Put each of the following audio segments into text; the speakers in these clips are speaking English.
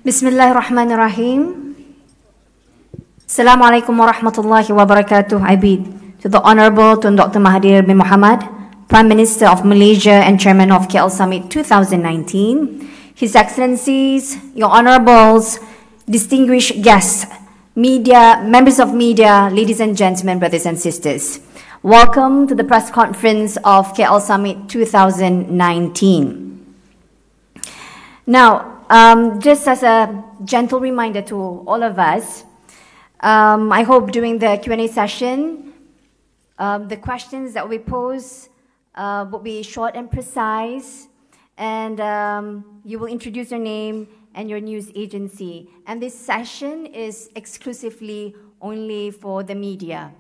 Bismillahirrahmanirrahim. Assalamualaikum warahmatullahi wabarakatuh. I bid to the Honorable Tun Dr Mahathir Mohamad, Prime Minister of Malaysia and Chairman of KL Summit 2019, His Excellencies, Your Honorables, distinguished guests, media, members of media, ladies and gentlemen, brothers and sisters. Welcome to the press conference of KL Summit 2019. Now, just as a gentle reminder to all of us, I hope during the Q&A session, the questions that we pose will be short and precise, and you will introduce your name and your news agency. And this session is exclusively only for the media.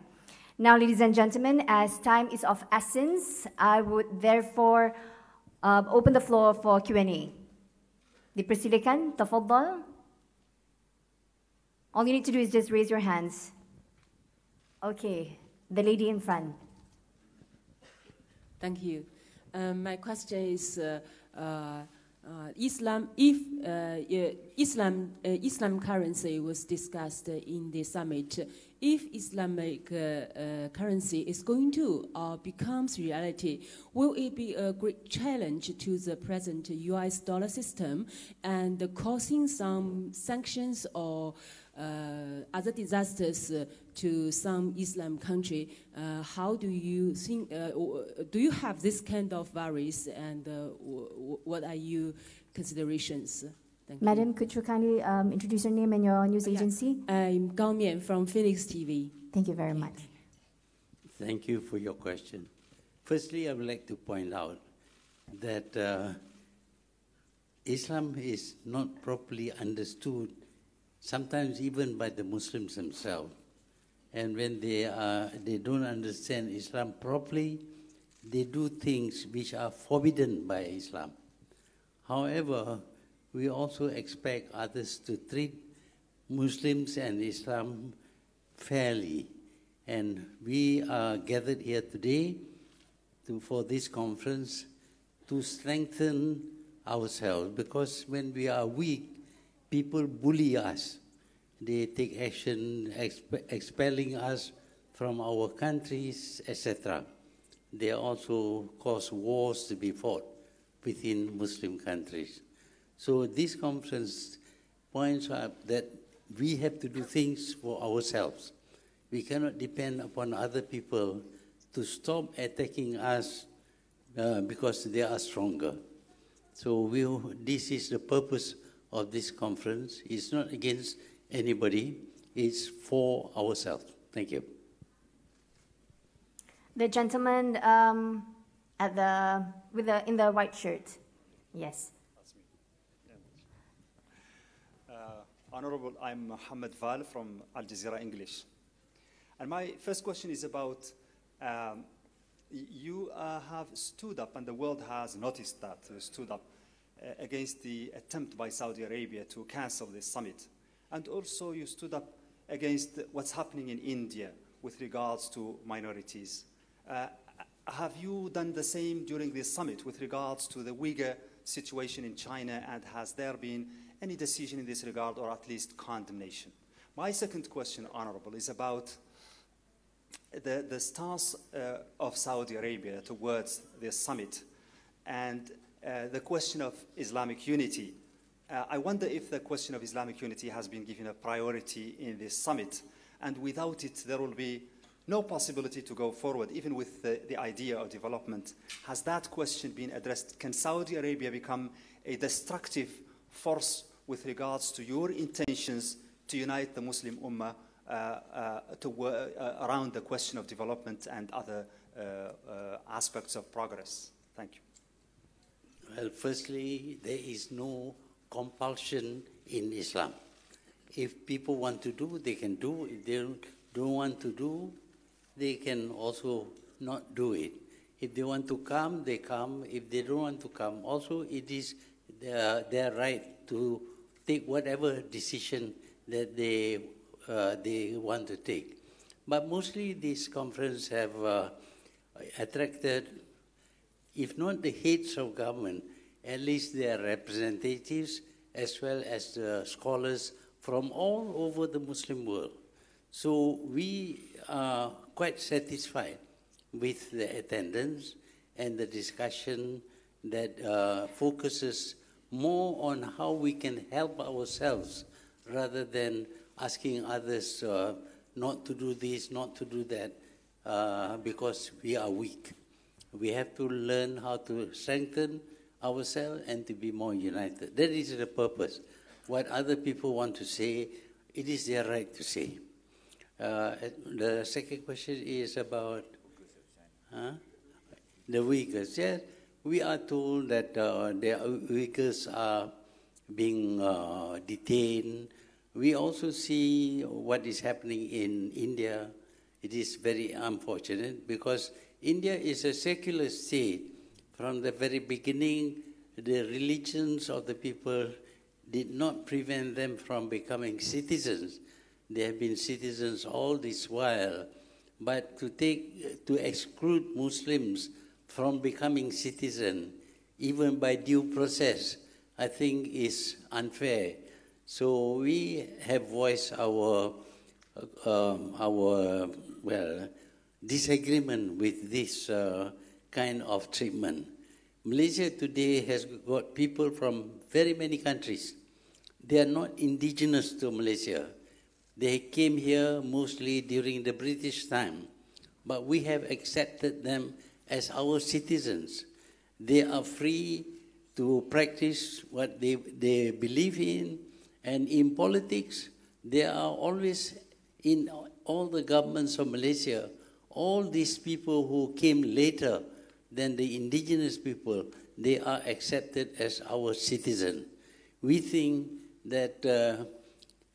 Now, ladies and gentlemen, as time is of essence, I would therefore open the floor for Q&A. Dipersilakan, tafadhal. All you need to do is just raise your hands. Okay, the lady in front. Thank you. My question is, Islam. If Islam currency was discussed in the summit, if Islamic currency is going to becomes reality, will it be a great challenge to the present US dollar system and causing some sanctions or other disasters to some Islam country? How do you think, do you have this kind of worries, and what are your considerations? Madam, could you kindly introduce your name and your news agency? I'm Gao Mian from Phoenix TV. Thank you very much. Thank you for your question. Firstly, I would like to point out that Islam is not properly understood, sometimes even by the Muslims themselves. And when they don't understand Islam properly, they do things which are forbidden by Islam. However, we also expect others to treat Muslims and Islam fairly. And we are gathered here today for this conference to strengthen ourselves, because when we are weak, people bully us. They take action expelling us from our countries, etc. They also cause wars to be fought within Muslim countries. So this conference points out that we have to do things for ourselves. We cannot depend upon other people to stop attacking us because they are stronger. So this is the purpose of this conference. It's not against anybody, it's for ourselves. Thank you. The gentleman in the white shirt. Yes. Honorable, I'm Mohammed Val from Al Jazeera English. And my first question is about, you have stood up, and the world has noticed that, stood up against the attempt by Saudi Arabia to cancel this summit. And also you stood up against what's happening in India with regards to minorities. Have you done the same during this summit with regards to the Uyghur situation in China, and has there been any decision in this regard, or at least condemnation? My second question, Honorable, is about the stance of Saudi Arabia towards this summit, and the question of Islamic unity. I wonder if the question of Islamic unity has been given a priority in this summit, and without it there will be no possibility to go forward, even with the idea of development. Has that question been addressed? Can Saudi Arabia become a destructive force with regards to your intentions to unite the Muslim Ummah around the question of development and other aspects of progress? Thank you. Well, firstly, there is no compulsion in Islam. If people want to do, they can do. If they don't want to do, they can also not do it. If they want to come, they come. If they don't want to come, also it is their right to take whatever decision that they want to take. But mostly these conferences have attracted, if not the heads of government, at least their representatives as well as scholars from all over the Muslim world. So we are quite satisfied with the attendance and the discussion that focuses more on how we can help ourselves rather than asking others not to do this, not to do that, because we are weak. We have to learn how to strengthen ourselves and to be more united. That is the purpose. What other people want to say, it is their right to say. The second question is about the Uyghurs. Yes, we are told that the Uyghurs are being detained. We also see what is happening in India. It is very unfortunate because India is a secular state. From the very beginning, the religions of the people did not prevent them from becoming citizens. They have been citizens all this while. But to exclude Muslims from becoming citizens, even by due process, I think is unfair. So we have voiced our disagreement with this kind of treatment. Malaysia today has got people from very many countries. They are not indigenous to Malaysia. They came here mostly during the British time, but we have accepted them as our citizens. They are free to practice what they believe in, and in politics, they are always in all the governments of Malaysia. All these people who came later than the indigenous people, they are accepted as our citizens. We think that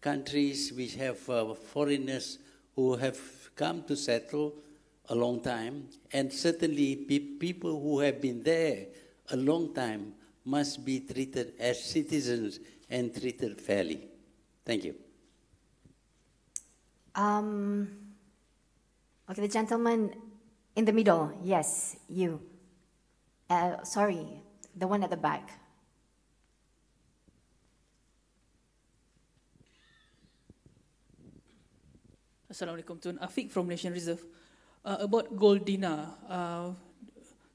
countries which have foreigners who have come to settle a long time, and certainly people who have been there a long time must be treated as citizens and treated fairly. Thank you. Okay, the gentleman in the middle. Yes, you. Sorry, the one at the back. Assalamualaikum, Tun. Afiq from Nation Reserve. About gold dinar,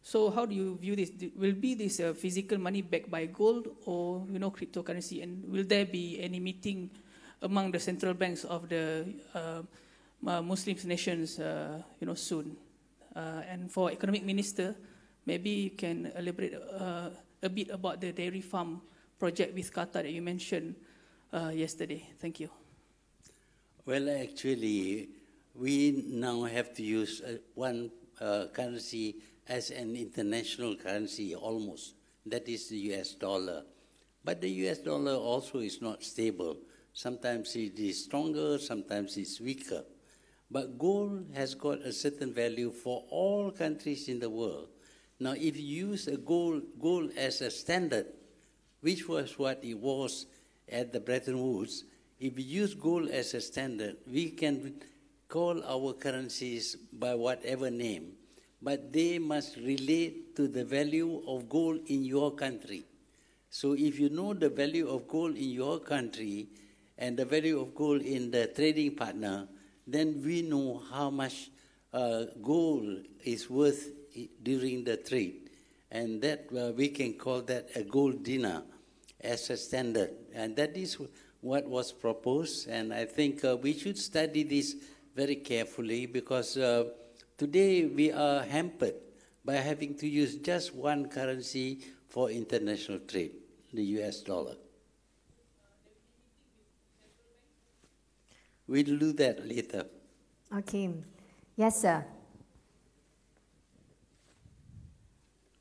so how do you view this? Will be this physical money backed by gold or cryptocurrency? And will there be any meeting among the central banks of the Muslim nations soon? And for economic minister, maybe you can elaborate a bit about the dairy farm project with Qatar that you mentioned yesterday. Thank you. Well, actually, we now have to use one currency as an international currency almost. That is the US dollar. But the US dollar also is not stable. Sometimes it is stronger, sometimes it's weaker. But gold has got a certain value for all countries in the world. Now, if you use a gold as a standard, which was what it was at the Bretton Woods, if we use gold as a standard, we can call our currencies by whatever name, but they must relate to the value of gold in your country. So if you know the value of gold in your country and the value of gold in the trading partner, then we know how much gold is worth during the trade. And that we can call that a gold dinar as a standard. And that is what was proposed, and I think we should study this very carefully because today we are hampered by having to use just one currency for international trade, the US dollar. We'll do that later. Okay. Yes, sir.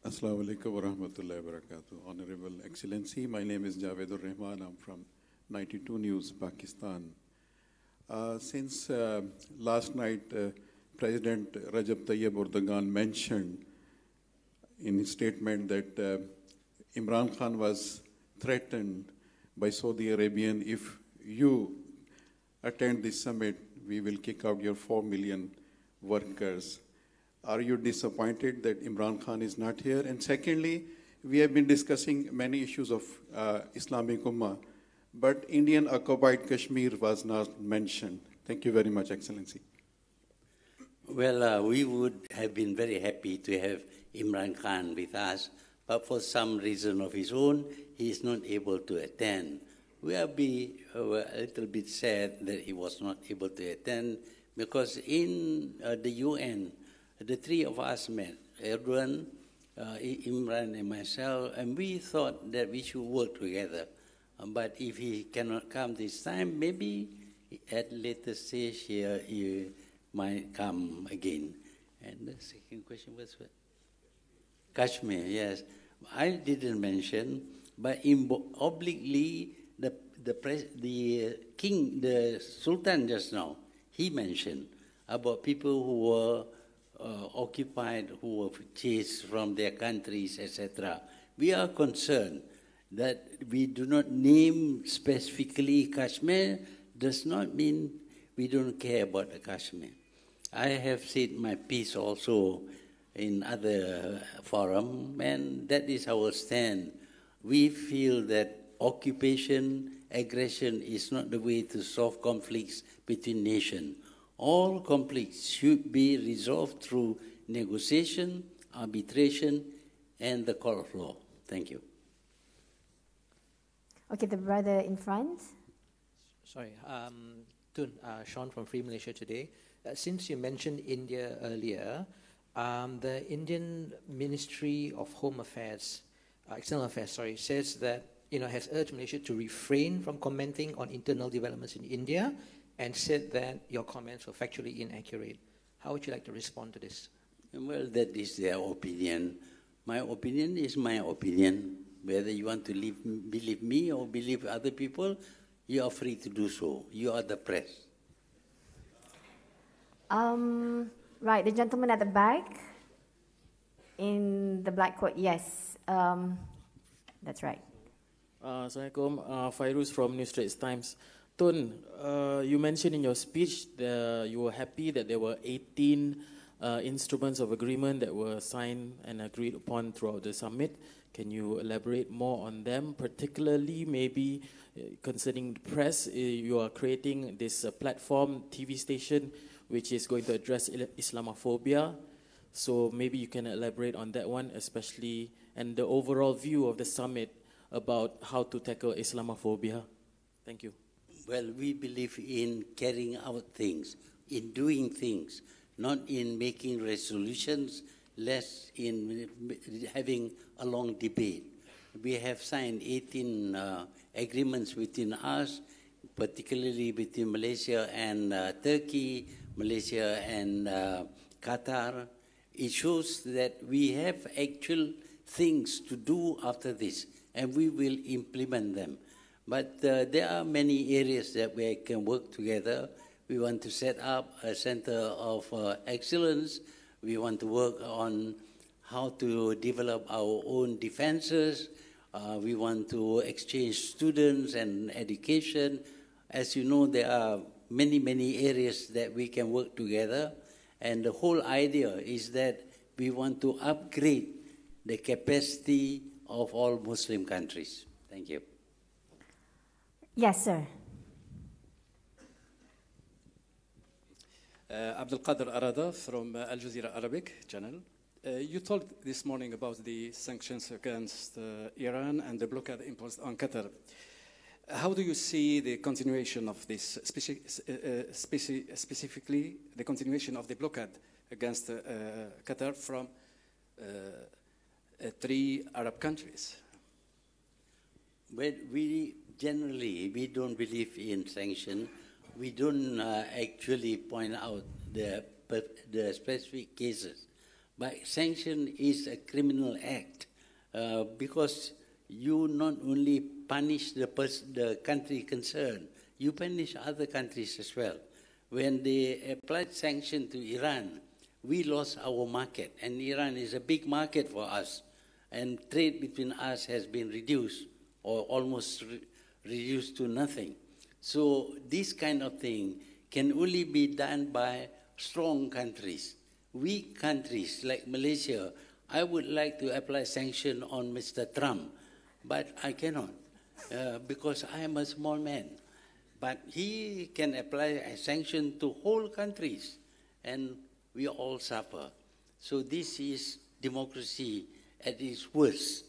Assalamu alaikum wa rahmatullahi wa barakatuh. Honorable Excellency, my name is Javedur Rahman. I'm from 92 News, Pakistan. Since last night, President Rajab Tayyip Erdogan mentioned in his statement that Imran Khan was threatened by Saudi Arabia, if you attend this summit, we will kick out your 4 million workers. Are you disappointed that Imran Khan is not here? And secondly, we have been discussing many issues of Islamic Ummah, but Indian occupied Kashmir was not mentioned. Thank you very much, Excellency. Well, we would have been very happy to have Imran Khan with us, but for some reason of his own, he is not able to attend. We are a little bit sad that he was not able to attend, because in the UN, the three of us met, Erdogan, Imran and myself, and we thought that we should work together. But if he cannot come this time, maybe at later stage he might come again. And the second question was what? Kashmir, yes. I didn't mention, but obliquely, the king, the Sultan just now, he mentioned about people who were occupied, who were chased from their countries, etc. We are concerned that we do not name specifically Kashmir does not mean we don't care about the Kashmir. I have said my piece also in other forum, and that is our stand. We feel that occupation, aggression is not the way to solve conflicts between nations. All conflicts should be resolved through negotiation, arbitration, and the court of law. Thank you. Okay, the brother in front. Sorry, Tun, Sean from Free Malaysia Today. Since you mentioned India earlier, the Indian Ministry of Home Affairs, External Affairs, sorry, says that has urged Malaysia to refrain from commenting on internal developments in India, and said that your comments were factually inaccurate. How would you like to respond to this? Well, that is their opinion. My opinion is my opinion. Whether you want to believe me or believe other people, you are free to do so. You are the press. Right, the gentleman at the back in the black coat. Yes, that's right. Assalamualaikum, Fairuz from New Straits Times. Tun, you mentioned in your speech that you were happy that there were 18 instruments of agreement that were signed and agreed upon throughout the summit. Can you elaborate more on them, particularly maybe concerning the press? You are creating this platform, TV station, which is going to address Islamophobia. So maybe you can elaborate on that one, especially, and the overall view of the summit about how to tackle Islamophobia. Thank you. Well, we believe in carrying out things, in doing things, not in making resolutions, less in having a long debate. We have signed 18 agreements within us, particularly between Malaysia and Turkey, Malaysia and Qatar. It shows that we have actual things to do after this, and we will implement them. But there are many areas that we can work together. We want to set up a center of excellence. We want to work on how to develop our own defenses. We want to exchange students and education. As you know, there are many, many areas that we can work together. And the whole idea is that we want to upgrade the capacity of all Muslim countries. Thank you. Yes, sir. Abdul Qadir Arada from Al Jazeera Arabic channel. You talked this morning about the sanctions against Iran and the blockade imposed on Qatar. How do you see the continuation of this, specifically the continuation of the blockade against Qatar from 3 Arab countries? Well, we don't believe in sanction. We don't actually point out the specific cases. But sanction is a criminal act because you not only punish the country concerned, you punish other countries as well. When they applied sanction to Iran, we lost our market, and Iran is a big market for us, and trade between us has been reduced or almost reduced to nothing. So this kind of thing can only be done by strong countries. Weak countries like Malaysia I would like to apply sanction on Mr. Trump, but I cannot because I am a small man. But he can apply a sanction to whole countries, and we all suffer. So this is democracy at its worst.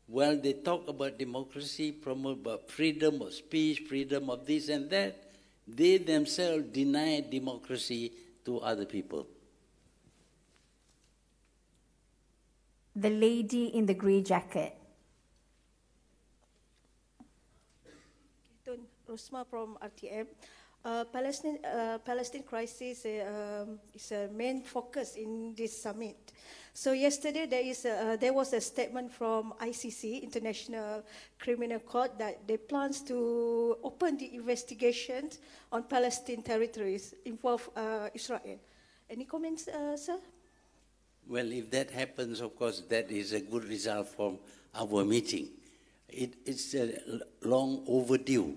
While they talk about democracy, promote about freedom of speech, freedom of this and that, they themselves deny democracy to other people. The lady in the grey jacket. Tun, Rosma from RTM. Palestine crisis is a main focus in this summit. So yesterday there was a statement from ICC, International Criminal Court, that they plans to open the investigations on Palestine territories involve Israel. Any comments, sir? Well, if that happens, of course, that is a good result from our meeting. It's long overdue.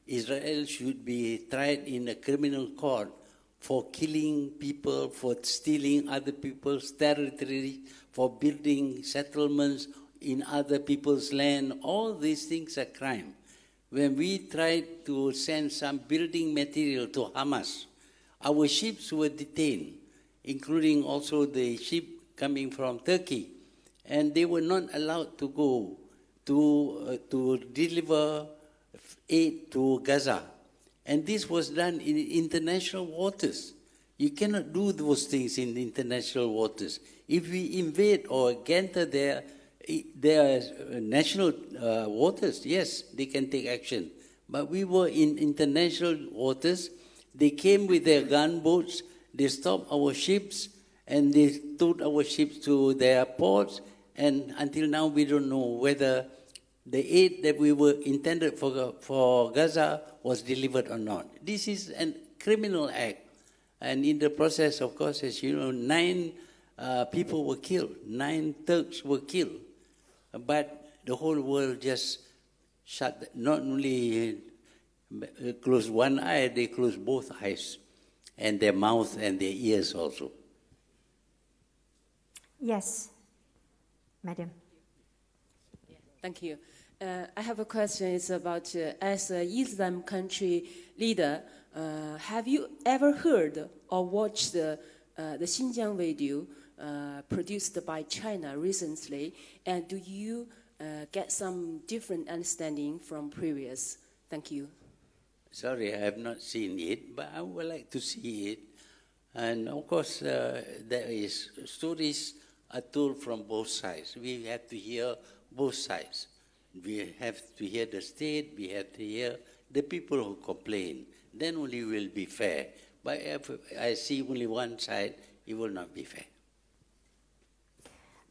Israel should be tried in a criminal court for killing people, for stealing other people's territory, for building settlements in other people's land. All these things are crime. When we tried to send some building material to Hamas, our ships were detained, including also the ship coming from Turkey, and they were not allowed to go to deliver aid to Gaza. And this was done in international waters. You cannot do those things in international waters. If we invade or enter their national waters, yes, they can take action. But we were in international waters. They came with their gunboats. They stopped our ships, and they towed our ships to their ports. And until now, we don't know whether the aid that we were intended for Gaza was delivered or not. This is a criminal act. And in the process, of course, as you know, 9 people were killed. 9 Turks were killed. But the whole world just shut, not only closed one eye, they closed both eyes, and their mouth and their ears also. Yes, madam. Thank you. I have a question. It's about, as an Islam country leader, have you ever heard or watched the Xinjiang video produced by China recently? And do you get some different understanding from previous? Thank you. Sorry, I have not seen it, but I would like to see it. And of course, there is stories are told from both sides. We have to hear both sides. We have to hear the state, we have to hear the people who complain. Then only will be fair. But if I see only one side, it will not be fair.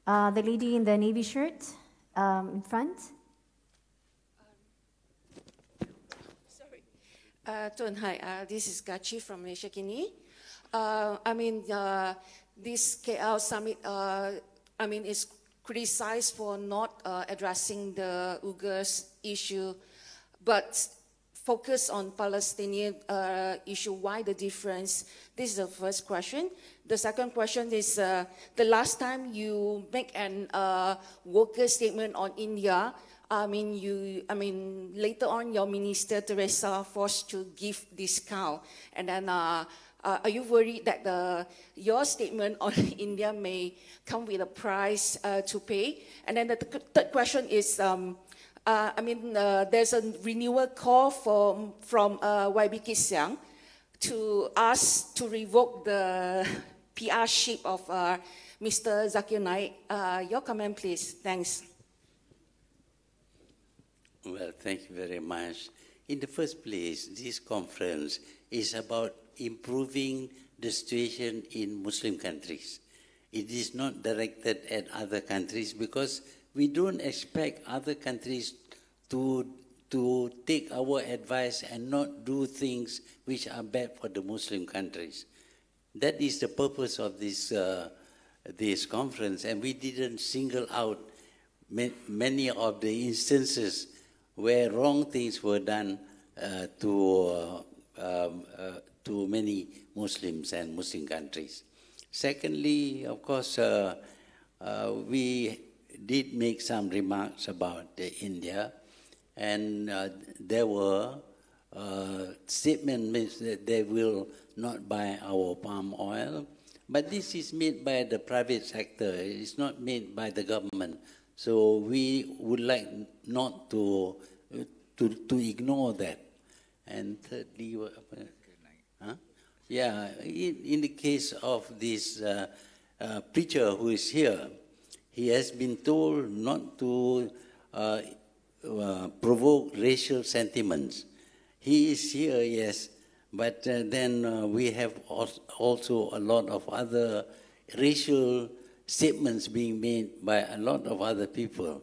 The lady in the navy shirt in front. Tun, hi, this is Gachi from Malaysia Kini. This KL summit, is criticized for not addressing the Uyghurs issue, but focus on Palestinian issue. Why the difference? This is the first question. The second question is, the last time you make an worker statement on India, later on your minister Teresa forced to give discount, and then are you worried that your statement on India may come with a price to pay? And then the third question is, there's a renewal call from YB Kisiang to ask to revoke the PR-ship of Mr. Zakir Naik. Your comment, please. Thanks. Well, thank you very much. In the first place, this conference is about improving the situation in Muslim countries. It is not directed at other countries because we don't expect other countries to take our advice and not do things which are bad for the Muslim countries. That is the purpose of this conference, and we didn't single out many of the instances where wrong things were done to many Muslims and Muslim countries. Secondly, of course, we did make some remarks about India, and there were statements that they will not buy our palm oil, but this is made by the private sector. It's not made by the government. So we would like not to ignore that. And thirdly, in the case of this preacher who is here, he has been told not to provoke racial sentiments. He is here, yes, but then we have also a lot of other racial statements being made by a lot of other people.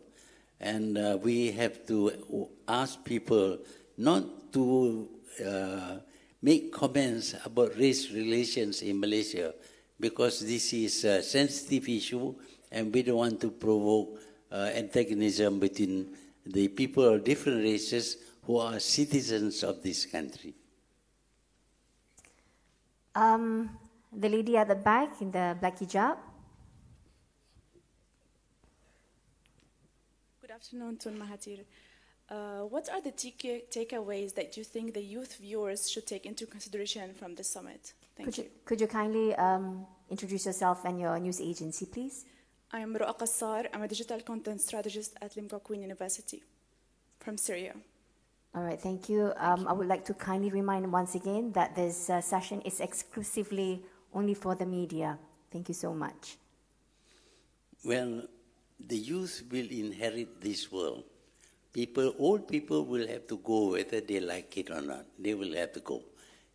And we have to ask people not to make comments about race relations in Malaysia, because this is a sensitive issue and we don't want to provoke antagonism between the people of different races who are citizens of this country. The lady at the back in the black hijab. Good afternoon, Tun Mahathir. What are the takeaways that you think the youth viewers should take into consideration from the summit? Thank you. Could you kindly introduce yourself and your news agency, please? I am Ru'a Qassar. I'm a digital content strategist at Limca Queen University from Syria. All right, thank you. I would like to kindly remind once again that this session is exclusively only for the media. Thank you so much. Well, the youth will inherit this world. Old people will have to go whether they like it or not. They will have to go.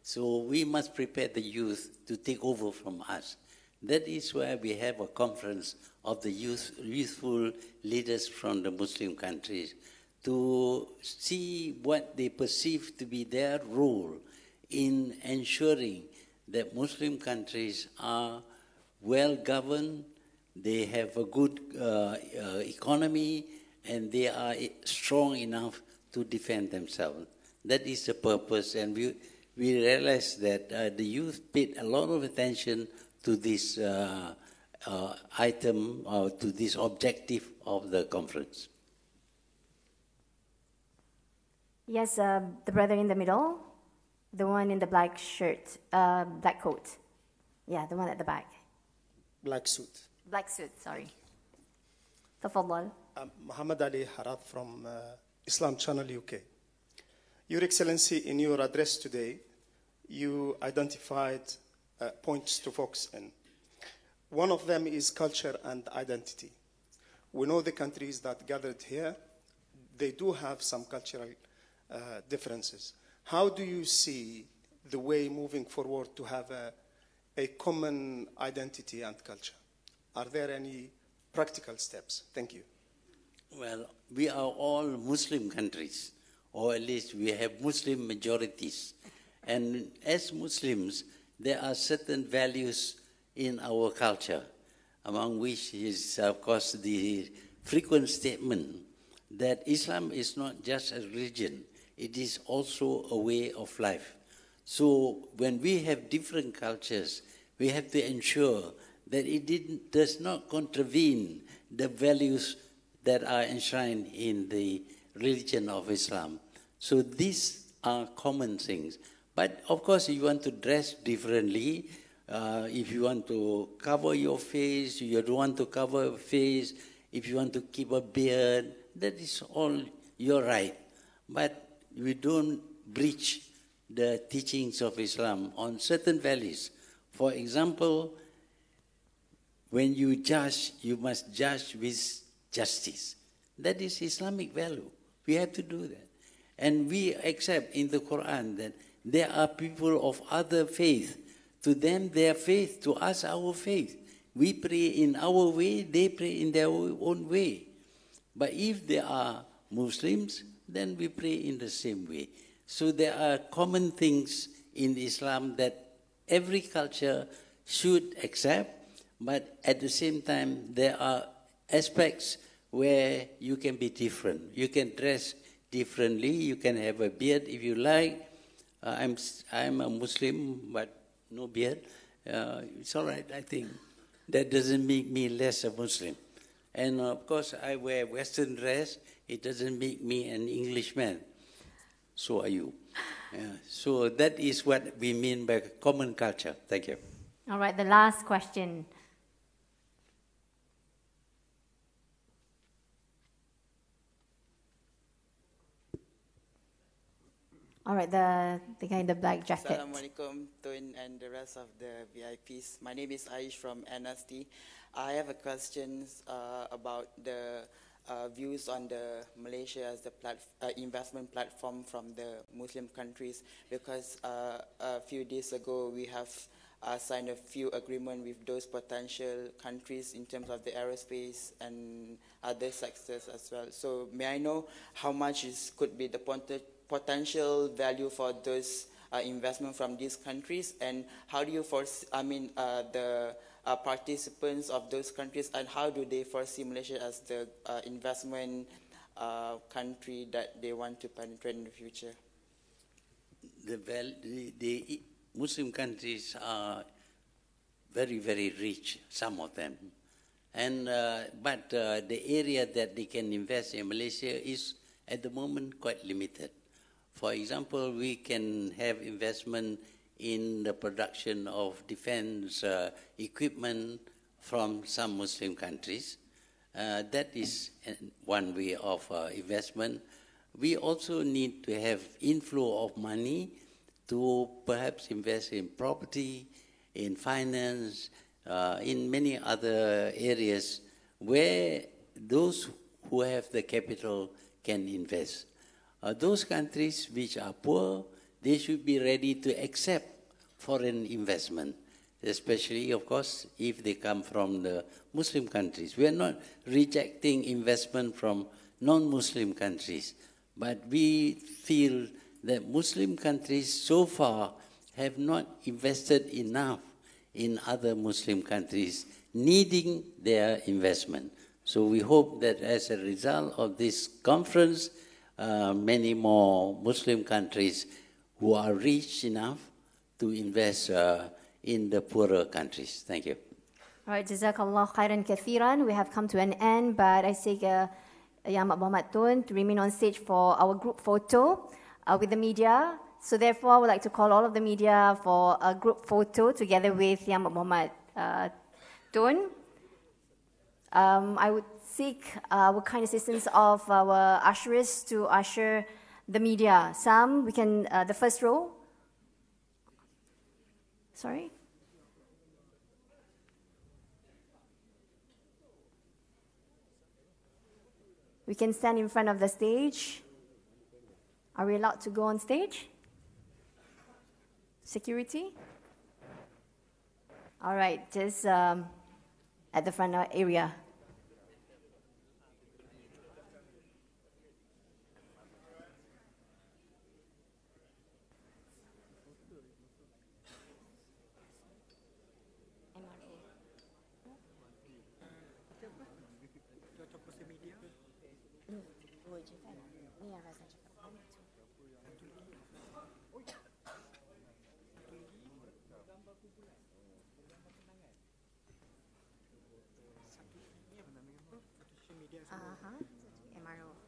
So we must prepare the youth to take over from us. That is why we have a conference of the youthful leaders from the Muslim countries to see what they perceive to be their role in ensuring that Muslim countries are well governed, they have a good economy, and they are strong enough to defend themselves. That is the purpose, and we realize that the youth paid a lot of attention to this item, or to this objective of the conference. Yes, the brother in the middle, the one in the black shirt, black coat. Yeah, the one at the back. Black suit. Black suit, sorry. Tafadhal. Muhammad Ali Harad from Islam Channel UK. Your Excellency, in your address today, you identified points to focus in. One of them is culture and identity. We know the countries that gathered here, they do have some cultural differences. How do you see the way moving forward to have a common identity and culture? Are there any practical steps? Thank you. Well, we are all Muslim countries, or at least we have Muslim majorities. And as Muslims, there are certain values in our culture, among which is, of course, the frequent statement that Islam is not just a religion, it is also a way of life. So when we have different cultures, we have to ensure that it does not contravene the values that are enshrined in the religion of Islam. So these are common things. But of course, if you want to dress differently, if you want to cover your face, you don't want to cover your face, if you want to keep a beard, that is all your right. But we don't breach the teachings of Islam on certain values. For example, when you judge, you must judge with justice. That is Islamic value. We have to do that. And we accept in the Quran that there are people of other faith. To them, their faith, to us, our faith. We pray in our way, they pray in their own way. But if they are Muslims, then we pray in the same way. So there are common things in Islam that every culture should accept, but at the same time, there are aspects where you can be different. You can dress differently, you can have a beard if you like. I'm a Muslim, but no beard. It's all right, I think. That doesn't make me less a Muslim. And of course, I wear Western dress. It doesn't make me an Englishman. So are you. Yeah. So that is what we mean by common culture. Thank you. All right, the last question. All right, the guy in the black jacket. Assalamualaikum, Tun and the rest of the VIPs. My name is Aish from NST. I have a question about the views on the Malaysia as the investment platform from the Muslim countries, because a few days ago we have signed a few agreements with those potential countries in terms of the aerospace and other sectors as well. So may I know how much could be the potential value for those investment from these countries, and how do you foresee, the participants of those countries, and how do they foresee Malaysia as the investment country that they want to penetrate in the future? The Muslim countries are very, very rich, some of them. And, but the area that they can invest in Malaysia is at the moment quite limited. For example, we can have investment in the production of defense equipment from some Muslim countries. That is one way of investment. We also need to have inflow of money to perhaps invest in property, in finance, in many other areas where those who have the capital can invest. Those countries which are poor, they should be ready to accept foreign investment, especially, of course, if they come from the Muslim countries. We are not rejecting investment from non-Muslim countries, but we feel that Muslim countries so far have not invested enough in other Muslim countries needing their investment. So we hope that as a result of this conference, many more Muslim countries who are rich enough to invest in the poorer countries. Thank you. All right, Jazakallah khairan kathiran. We have come to an end, but I seek Yang Muhammad Tun to remain on stage for our group photo with the media. So therefore, I would like to call all of the media for a group photo together with Yang Muhammad Tun. I would seek our kind assistance of our ushers to usher the media. Some, we can, the first row. Sorry? We can stand in front of the stage. Are we allowed to go on stage? Security? All right, just at the front area. MRO.